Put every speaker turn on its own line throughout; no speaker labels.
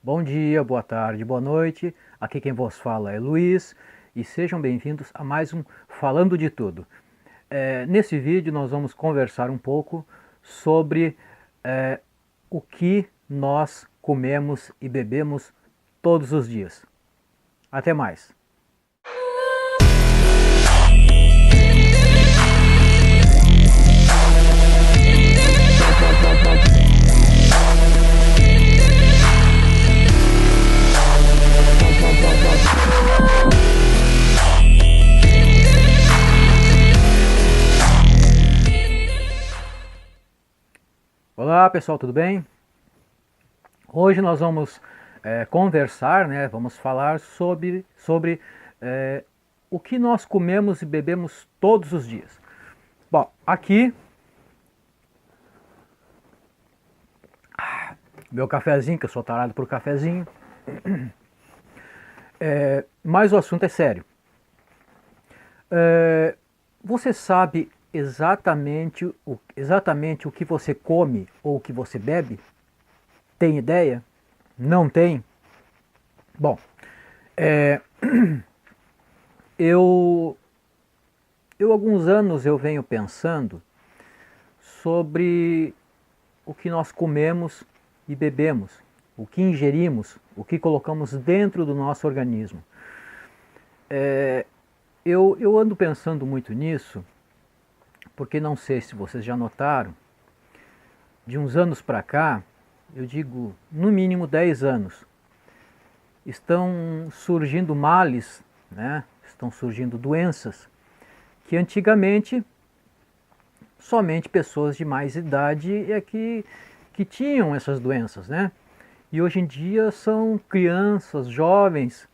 Bom dia, boa tarde, boa noite. Aqui quem vos fala é Luiz e sejam bem-vindos a mais um Falando de Tudo. Nesse vídeo nós vamos conversar um pouco sobre o que nós comemos e bebemos todos os dias. Até mais! Olá pessoal, tudo bem? Hoje nós vamos conversar, vamos falar sobre o que nós comemos e bebemos todos os dias. Bom, aqui meu cafezinho, que eu sou tarado por cafezinho, mas o assunto é sério. Você sabe exatamente o que você come ou o que você bebe? Tem ideia? Não tem? Bom, eu há alguns anos eu venho pensando sobre o que nós comemos e bebemos, o que ingerimos, o que colocamos dentro do nosso organismo. Eu ando pensando muito nisso, porque não sei se vocês já notaram, de uns anos para cá, eu digo no mínimo 10 anos, estão surgindo males, estão surgindo doenças que antigamente somente pessoas de mais idade é que tinham essas doenças, E hoje em dia são crianças, jovens,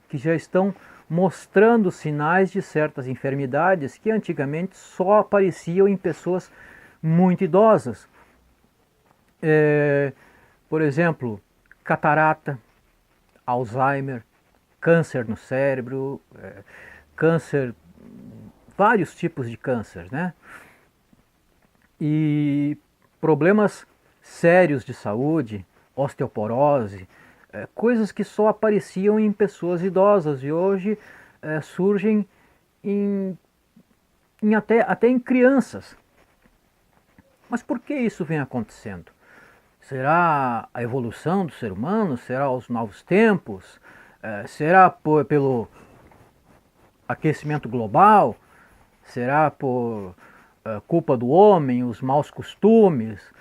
que já estão mostrando sinais de certas enfermidades que antigamente só apareciam em pessoas muito idosas. Por exemplo, catarata, Alzheimer, câncer no cérebro, câncer, vários tipos de câncer, E problemas sérios de saúde, osteoporose, coisas que só apareciam em pessoas idosas e hoje surgem até em crianças. Mas por que isso vem acontecendo? Será a evolução do ser humano? Será os novos tempos? Será pelo aquecimento global? Será por culpa do homem, os maus costumes,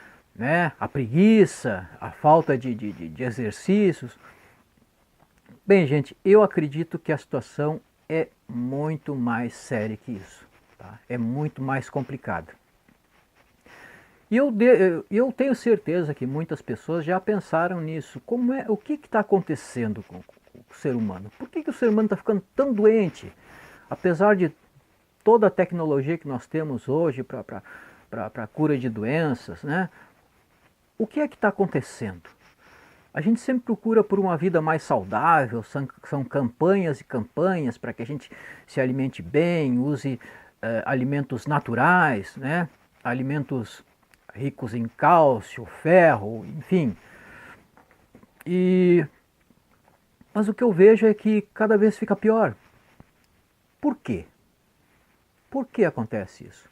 a preguiça, a falta de exercícios? Bem, gente, eu acredito que a situação é muito mais séria que isso, tá? É muito mais complicada. E eu tenho certeza que muitas pessoas já pensaram nisso. O que está acontecendo com o ser humano? Por que o ser humano está ficando tão doente? Apesar de toda a tecnologia que nós temos hoje para a cura de doenças, O que é que está acontecendo? A gente sempre procura por uma vida mais saudável, são campanhas e campanhas para que a gente se alimente bem, use alimentos naturais, alimentos ricos em cálcio, ferro, enfim. Mas o que eu vejo é que cada vez fica pior. Por quê? Por que acontece isso?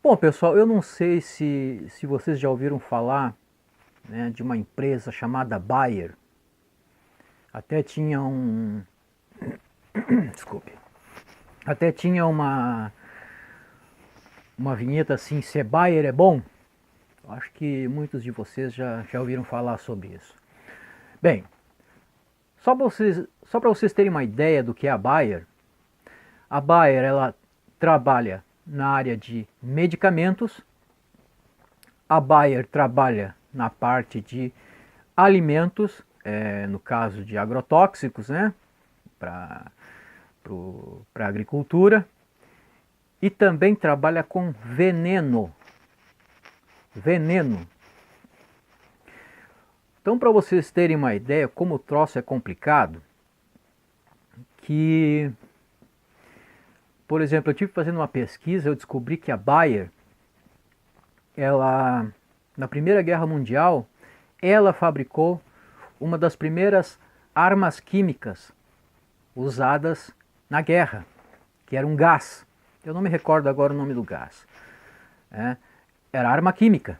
Bom, pessoal, eu não sei se vocês já ouviram falar de uma empresa chamada Bayer. Até tinha desculpe. Até tinha uma vinheta assim, se Bayer é bom. Eu acho que muitos de vocês já ouviram falar sobre isso. Bem, só para vocês terem uma ideia do que é a Bayer ela trabalha na área de medicamentos, a Bayer trabalha na parte de alimentos, no caso de agrotóxicos, para a agricultura, e também trabalha com veneno. Então, para vocês terem uma ideia como o troço é complicado, por exemplo, eu tive fazendo uma pesquisa, eu descobri que a Bayer, ela, na Primeira Guerra Mundial, ela fabricou uma das primeiras armas químicas usadas na guerra, que era um gás. Eu não me recordo agora o nome do gás. Era arma química.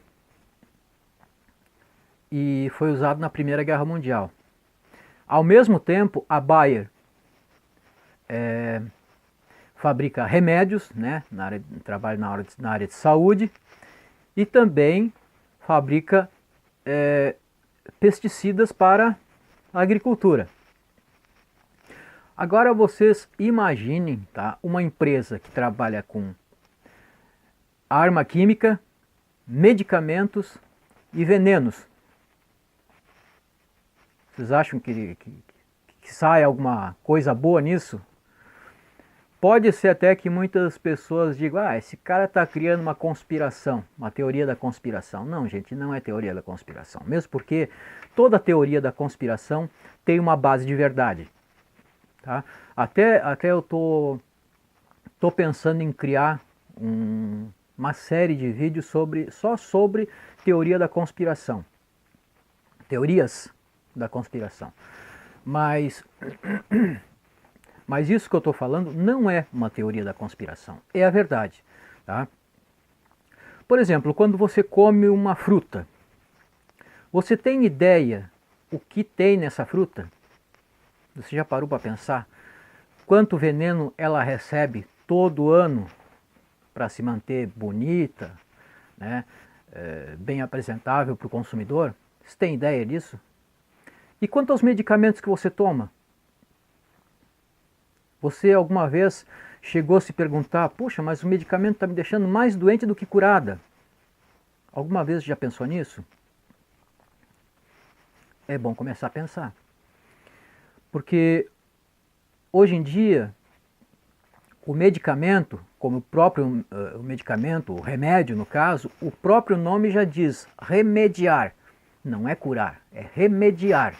E foi usado na Primeira Guerra Mundial. Ao mesmo tempo, a Bayer fabrica remédios, né, trabalha na área de saúde, e também fabrica pesticidas para a agricultura. Agora vocês imaginem, tá, uma empresa que trabalha com arma química, medicamentos e venenos. Vocês acham que sai alguma coisa boa nisso? Pode ser até que muitas pessoas digam, esse cara está criando uma conspiração, uma teoria da conspiração. Não, gente, não é teoria da conspiração. Mesmo porque toda teoria da conspiração tem uma base de verdade. Tá? Até eu tô pensando em criar uma série de vídeos só sobre teoria da conspiração. Teorias da conspiração. Mas isso que eu estou falando não é uma teoria da conspiração, é a verdade. Tá? Por exemplo, quando você come uma fruta, você tem ideia o que tem nessa fruta? Você já parou para pensar quanto veneno ela recebe todo ano para se manter bonita, né, bem apresentável para o consumidor? Você tem ideia disso? E quanto aos medicamentos que você toma? Você alguma vez chegou a se perguntar, puxa, mas o medicamento está me deixando mais doente do que curada? Alguma vez já pensou nisso? É bom começar a pensar. Porque hoje em dia, o medicamento, como o próprio medicamento, o remédio no caso, o próprio nome já diz remediar. Não é curar, é remediar.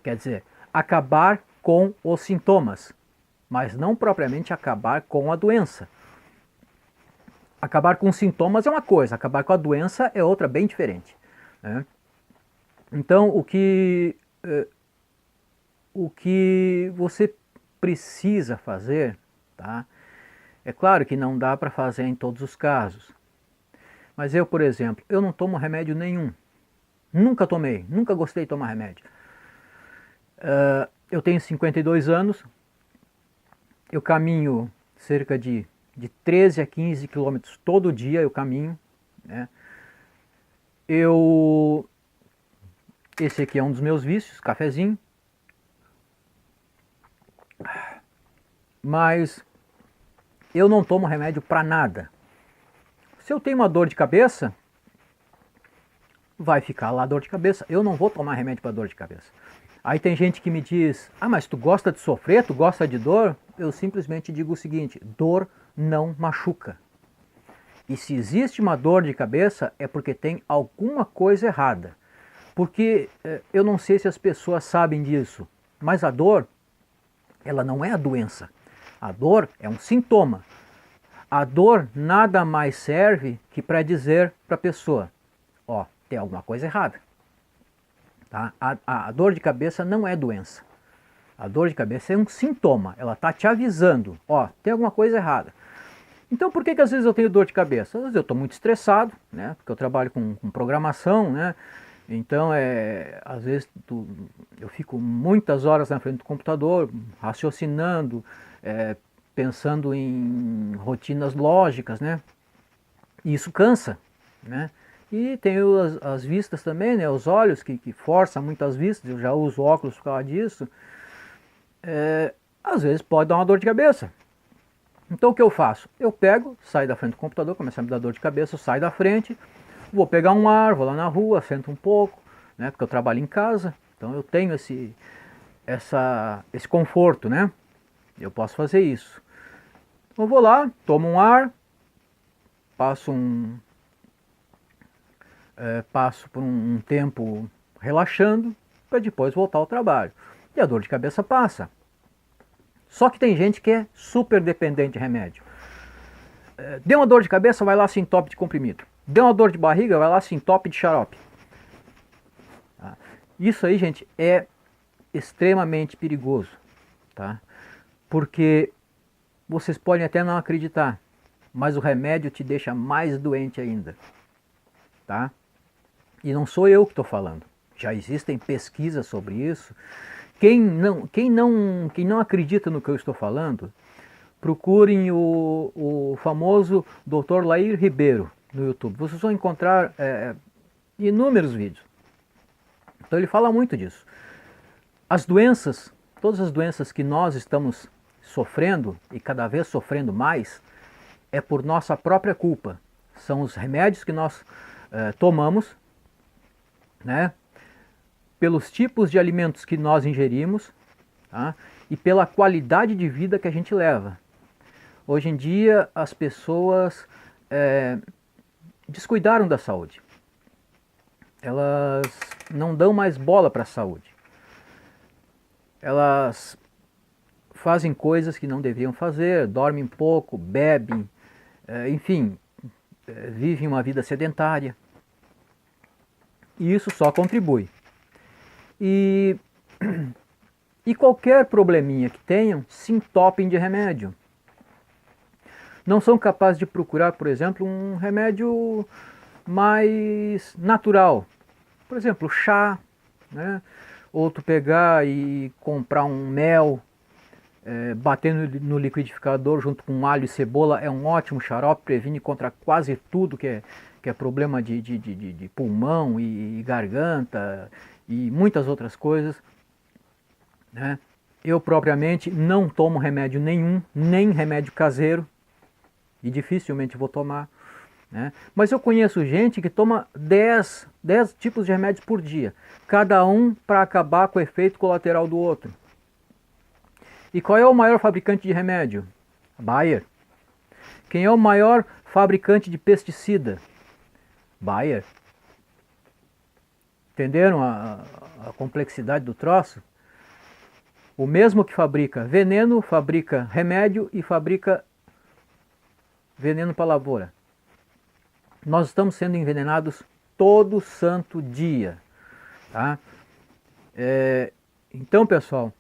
Quer dizer, acabar com os sintomas, mas não propriamente acabar com a doença. Acabar com os sintomas é uma coisa, acabar com a doença é outra bem diferente. Né? Então, o que você precisa fazer, tá? É claro que não dá para fazer em todos os casos. Mas eu, por exemplo, eu não tomo remédio nenhum. Nunca tomei, nunca gostei de tomar remédio. Eu tenho 52 anos, eu caminho cerca de 13 a 15 quilômetros todo dia, eu caminho. Né? Esse aqui é um dos meus vícios, cafezinho. Mas eu não tomo remédio para nada. Se eu tenho uma dor de cabeça, vai ficar lá a dor de cabeça. Eu não vou tomar remédio para dor de cabeça. Aí tem gente que me diz, mas tu gosta de sofrer, tu gosta de dor? Eu simplesmente digo o seguinte, dor não machuca. E se existe uma dor de cabeça, é porque tem alguma coisa errada. Porque eu não sei se as pessoas sabem disso, mas a dor, ela não é a doença. A dor é um sintoma. A dor nada mais serve que para dizer para a pessoa, tem alguma coisa errada. Tá? A dor de cabeça não é doença. A dor de cabeça é um sintoma. Ela está te avisando, tem alguma coisa errada. Então por que às vezes eu tenho dor de cabeça? Às vezes eu estou muito estressado, né? Porque eu trabalho com programação, né? Então às vezes eu fico muitas horas na frente do computador, raciocinando, pensando em rotinas lógicas, né? E isso cansa, né? E tem as vistas também, né? Os olhos que forçam muitas vistas, eu já uso óculos por causa disso. Às vezes pode dar uma dor de cabeça. Então o que eu faço? Eu pego, saio da frente do computador, começa a me dar dor de cabeça, eu saio da frente, vou pegar um ar, vou lá na rua, sento um pouco, né? Porque eu trabalho em casa, então eu tenho esse conforto, né? Eu posso fazer isso. Eu vou lá, tomo um ar, passo por um tempo relaxando, para depois voltar ao trabalho. E a dor de cabeça passa. Só que tem gente que é super dependente de remédio. Deu uma dor de cabeça, vai lá se entope de comprimido. Deu uma dor de barriga, vai lá se entope de xarope. Isso aí, gente, é extremamente perigoso, tá? Porque vocês podem até não acreditar, mas o remédio te deixa mais doente ainda, tá? E não sou eu que estou falando. Já existem pesquisas sobre isso. Quem não acredita no que eu estou falando, procurem o famoso Dr. Lair Ribeiro no YouTube. Vocês vão encontrar inúmeros vídeos. Então ele fala muito disso. As doenças, todas as doenças que nós estamos sofrendo e cada vez sofrendo mais, é por nossa própria culpa. São os remédios que nós tomamos, né? Pelos tipos de alimentos que nós ingerimos, tá? E pela qualidade de vida que a gente leva. Hoje em dia as pessoas descuidaram da saúde. Elas não dão mais bola para a saúde. Elas fazem coisas que não deveriam fazer, dormem pouco, bebem, enfim, vivem uma vida sedentária. E isso só contribui. E qualquer probleminha que tenham, se entopem de remédio. Não são capazes de procurar, por exemplo, um remédio mais natural. Por exemplo, chá, né? Ou tu pegar e comprar um mel, bater no liquidificador junto com alho e cebola, é um ótimo xarope, previne contra quase tudo que é problema de pulmão e garganta e muitas outras coisas, né? Eu propriamente não tomo remédio nenhum, nem remédio caseiro, e dificilmente vou tomar, né? Mas eu conheço gente que toma 10 tipos de remédios por dia, cada um para acabar com o efeito colateral do outro. E qual é o maior fabricante de remédio? Bayer. Quem é o maior fabricante de pesticida? Bayer. Entenderam a complexidade do troço? O mesmo que fabrica veneno, fabrica remédio e fabrica veneno para a lavoura. Nós estamos sendo envenenados todo santo dia, tá? Então, pessoal,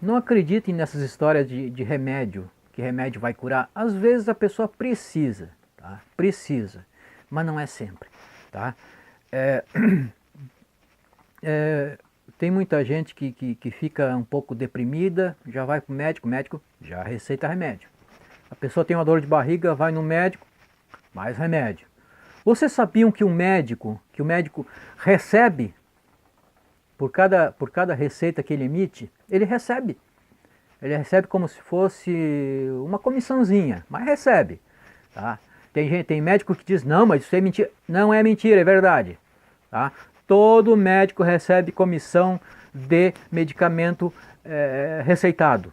não acreditem nessas histórias de remédio, que remédio vai curar. Às vezes a pessoa precisa, tá? Precisa, mas não é sempre, tá? Tem muita gente que fica um pouco deprimida, já vai para o médico já receita remédio. A pessoa tem uma dor de barriga, vai no médico, mais remédio. Vocês sabiam que o médico recebe por cada receita que ele emite, ele recebe. Ele recebe como se fosse uma comissãozinha, mas recebe, tá? Tem médico que diz, não, mas isso é mentira. Não é mentira, é verdade, tá? Todo médico recebe comissão de medicamento receitado,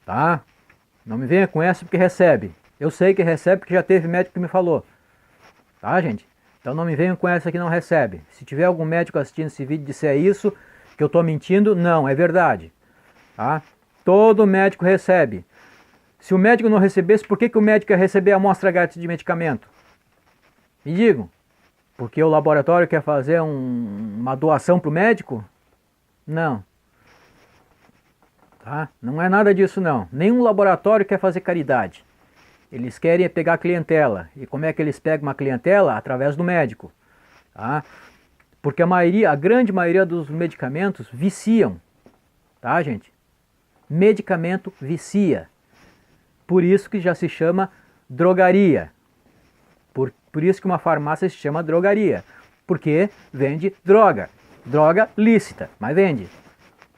tá? Não me venha com essa porque recebe. Eu sei que recebe porque já teve médico que me falou, tá, gente? Então não me venham com essa que não recebe. Se tiver algum médico assistindo esse vídeo e disser isso, que eu estou mentindo, não, é verdade, tá? Todo médico recebe. Se o médico não recebesse, por que o médico ia receber a amostra grátis de medicamento? Me digam. Porque o laboratório quer fazer uma doação para o médico? Não. Tá? Não é nada disso não. Nenhum laboratório quer fazer caridade. Eles querem pegar a clientela. E como é que eles pegam uma clientela? Através do médico. Tá? Porque a grande maioria dos medicamentos viciam. Tá, gente? Medicamento vicia. Por isso que já se chama drogaria. Por isso que uma farmácia se chama drogaria. Porque vende droga. Droga lícita, mas vende.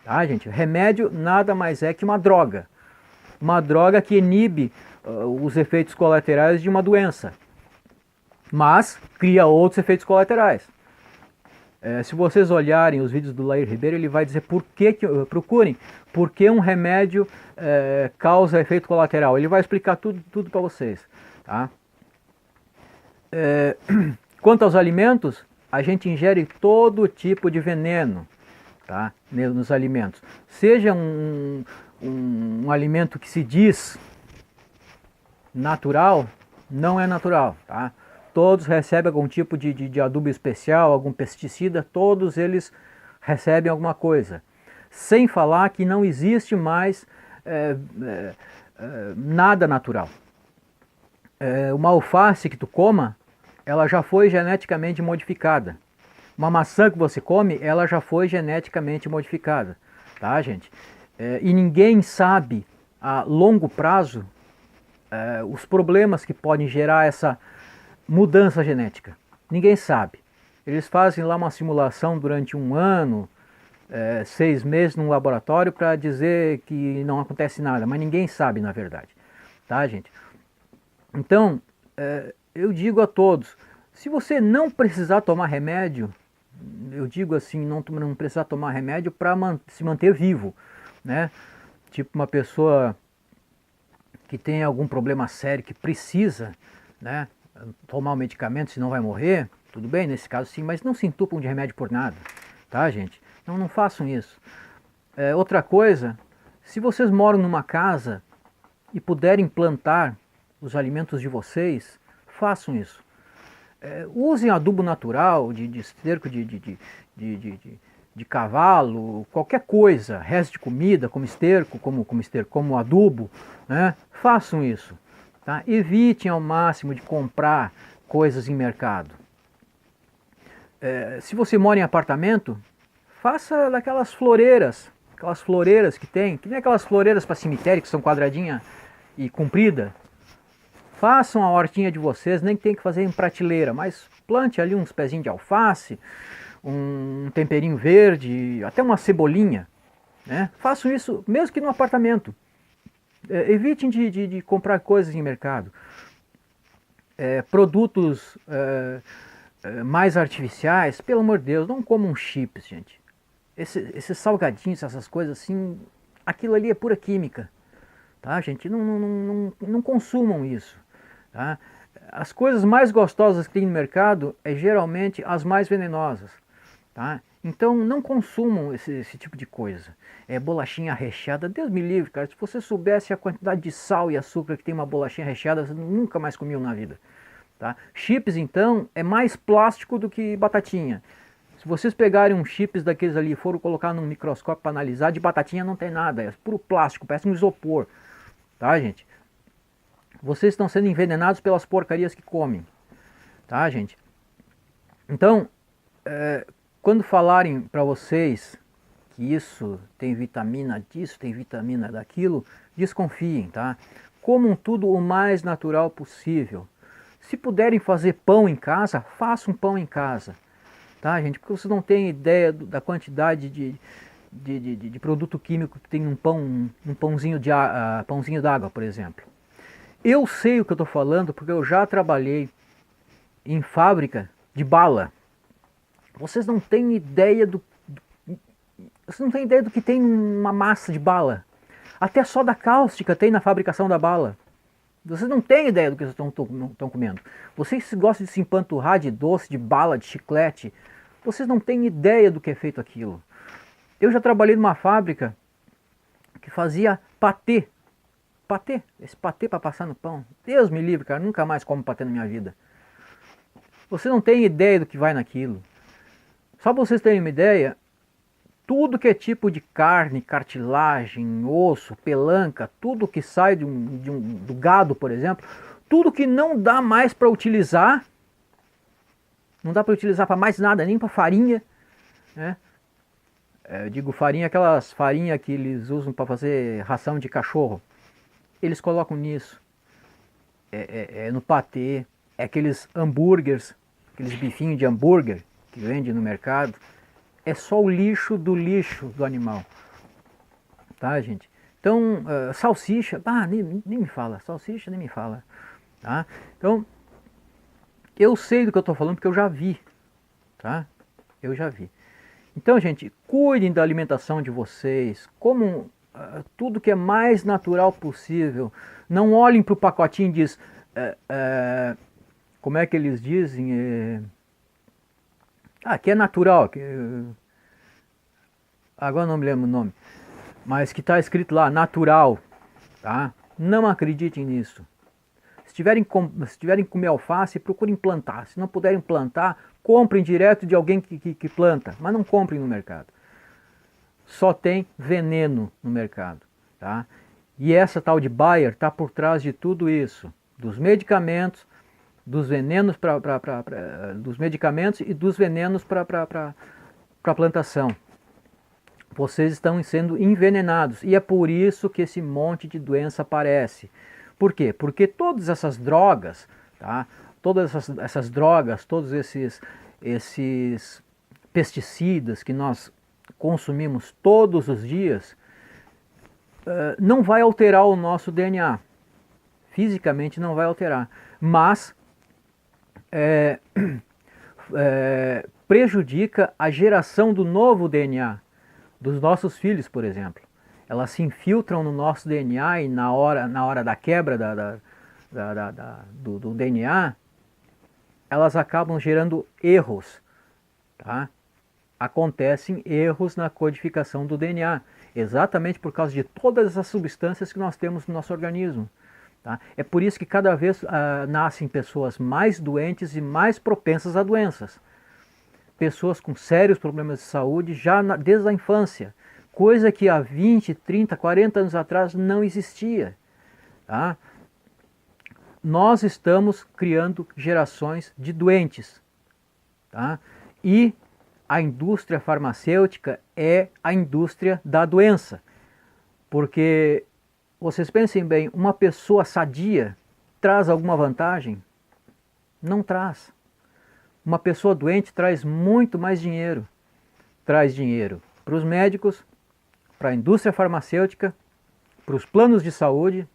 Tá, gente? Remédio nada mais é que uma droga. Uma droga que inibe os efeitos colaterais de uma doença. Mas cria outros efeitos colaterais. Se vocês olharem os vídeos do Lair Ribeiro, ele vai dizer procurem por que um remédio causa efeito colateral. Ele vai explicar tudo para vocês. Tá? Quanto aos alimentos, a gente ingere todo tipo de veneno, tá? Nos alimentos. Seja um alimento que se diz natural, não é natural, tá? todos recebem algum tipo de adubo especial, algum pesticida, todos eles recebem alguma coisa. Sem falar que não existe mais nada natural. Uma alface que tu coma, ela já foi geneticamente modificada. Uma maçã que você come, ela já foi geneticamente modificada, tá, gente? E ninguém sabe a longo prazo os problemas que podem gerar essa mudança genética. Ninguém sabe. Eles fazem lá uma simulação durante um ano, 6 meses num laboratório para dizer que não acontece nada, mas ninguém sabe na verdade, tá, gente? Então, eu digo a todos, se você não precisar tomar remédio, eu digo assim, não precisar tomar remédio para se manter vivo, né? Tipo uma pessoa que tem algum problema sério, que precisa, né, tomar o medicamento, senão vai morrer, tudo bem, nesse caso sim, mas não se entupam de remédio por nada, tá, gente? Não façam isso. Outra coisa, se vocês moram numa casa e puderem plantar os alimentos de vocês, façam isso. Usem adubo natural, de esterco de cavalo, qualquer coisa, resto de comida, como esterco, como adubo, né? Façam isso. Tá? Evitem ao máximo de comprar coisas em mercado. Se você mora em apartamento, faça daquelas floreiras, que nem aquelas floreiras para cemitério que são quadradinha e comprida. Façam a hortinha de vocês, nem tem que fazer em prateleira, mas plante ali uns pezinhos de alface, um temperinho verde, até uma cebolinha, né? Façam isso mesmo que no apartamento. Evitem de comprar coisas em mercado. Produtos mais artificiais, pelo amor de Deus, não comam chips, gente. Esses salgadinhos, essas coisas assim, aquilo ali é pura química, tá, gente? Não consumam isso, tá? As coisas mais gostosas que tem no mercado geralmente as mais venenosas, tá? Então não consumam esse tipo de coisa. Bolachinha recheada, Deus me livre, cara. Se você soubesse a quantidade de sal e açúcar que tem uma bolachinha recheada, você nunca mais comiam na vida, tá? Chips então é mais plástico do que batatinha. Se vocês pegarem um chips daqueles ali e forem colocar num microscópio para analisar, de batatinha não tem nada, é puro plástico, parece um isopor, tá, gente? Vocês estão sendo envenenados pelas porcarias que comem, tá, gente? Então, quando falarem para vocês que isso tem vitamina disso, tem vitamina daquilo, desconfiem, tá? Comam tudo o mais natural possível. Se puderem fazer pão em casa, façam pão em casa, tá, gente? Porque vocês não têm ideia da quantidade de produto químico que tem um pãozinho pãozinho d'água, por exemplo. Eu sei o que eu estou falando porque eu já trabalhei em fábrica de bala. Vocês não têm ideia vocês não têm ideia do que tem uma massa de bala. Até soda cáustica tem na fabricação da bala. Vocês não têm ideia do que vocês estão comendo. Vocês gostam de se empanturrar de doce, de bala, de chiclete. Vocês não têm ideia do que é feito aquilo. Eu já trabalhei numa fábrica que fazia patê. Patê, esse patê para passar no pão. Deus me livre, cara, nunca mais como patê na minha vida. Você não tem ideia do que vai naquilo. Só para vocês terem uma ideia, tudo que é tipo de carne, cartilagem, osso, pelanca, tudo que sai do gado, por exemplo, tudo que não dá mais para utilizar, não dá para utilizar para mais nada, nem para farinha, né? Eu digo farinha, aquelas farinhas que eles usam para fazer ração de cachorro. Eles colocam nisso, no patê, aqueles hambúrgueres, aqueles bifinhos de hambúrguer que vende no mercado, é só o lixo do animal, tá, gente? Então, salsicha, nem me fala, salsicha nem me fala, tá? Então, eu sei do que eu estou falando porque eu já vi, tá? Eu já vi. Então, gente, cuidem da alimentação de vocês, comam tudo que é mais natural possível. Não olhem para o pacotinho e diz, como é que eles dizem? Que é natural. Agora não me lembro o nome. Mas que está escrito lá, natural. Tá? Não acreditem nisso. Se tiverem que comer alface, procurem plantar. Se não puderem plantar, comprem direto de alguém que planta, mas não comprem no mercado. Só tem veneno no mercado, tá? E essa tal de Bayer está por trás de tudo isso, dos medicamentos, dos venenos dos medicamentos e dos venenos para a plantação. Vocês estão sendo envenenados e é por isso que esse monte de doença aparece. Por quê? Porque todas essas drogas, tá? Todas essas drogas, todos esses pesticidas que nós consumimos todos os dias, não vai alterar o nosso DNA. Fisicamente não vai alterar, mas prejudica a geração do novo DNA, dos nossos filhos, por exemplo. Elas se infiltram no nosso DNA e na hora da quebra do DNA, elas acabam gerando erros, tá? Acontecem erros na codificação do DNA, exatamente por causa de todas essas substâncias que nós temos no nosso organismo. Tá? É por isso que cada vez nascem pessoas mais doentes e mais propensas a doenças. Pessoas com sérios problemas de saúde já desde a infância, coisa que há 20, 30, 40 anos atrás não existia. Tá? Nós estamos criando gerações de doentes. Tá? E a indústria farmacêutica é a indústria da doença. Porque, vocês pensem bem, uma pessoa sadia traz alguma vantagem? Não traz. Uma pessoa doente traz muito mais dinheiro. Traz dinheiro para os médicos, para a indústria farmacêutica, para os planos de saúde,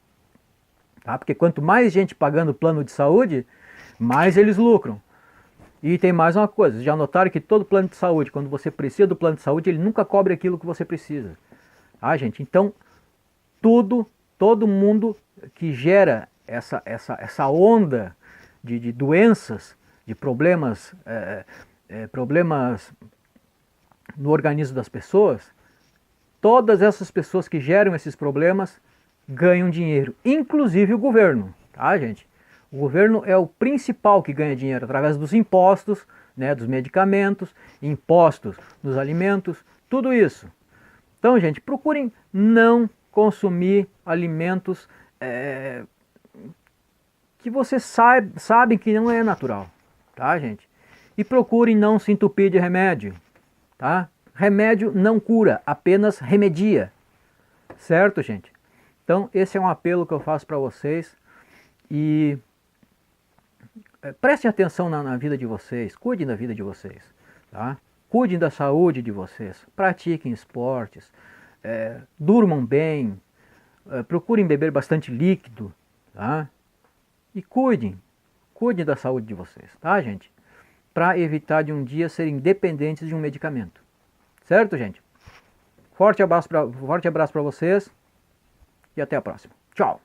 tá? Porque quanto mais gente pagando plano de saúde, mais eles lucram. E tem mais uma coisa, já notaram que todo plano de saúde, quando você precisa do plano de saúde, ele nunca cobre aquilo que você precisa. Ah, gente, então todo mundo que gera essa onda de doenças, de problemas, problemas no organismo das pessoas, todas essas pessoas que geram esses problemas ganham dinheiro, inclusive o governo, tá, gente? O governo é o principal que ganha dinheiro através dos impostos, né, dos medicamentos, impostos nos alimentos, tudo isso. Então, gente, procurem não consumir alimentos que vocês sabem que não é natural, tá, gente? E procurem não se entupir de remédio, tá? Remédio não cura, apenas remedia, certo, gente? Então, esse é um apelo que eu faço para vocês e prestem atenção na vida de vocês, cuidem da vida de vocês, tá? Cuidem da saúde de vocês, pratiquem esportes, durmam bem, procurem beber bastante líquido, tá? E cuidem da saúde de vocês, tá, gente? Para evitar de um dia serem dependentes de um medicamento, certo, gente? Forte abraço para vocês e até a próxima. Tchau!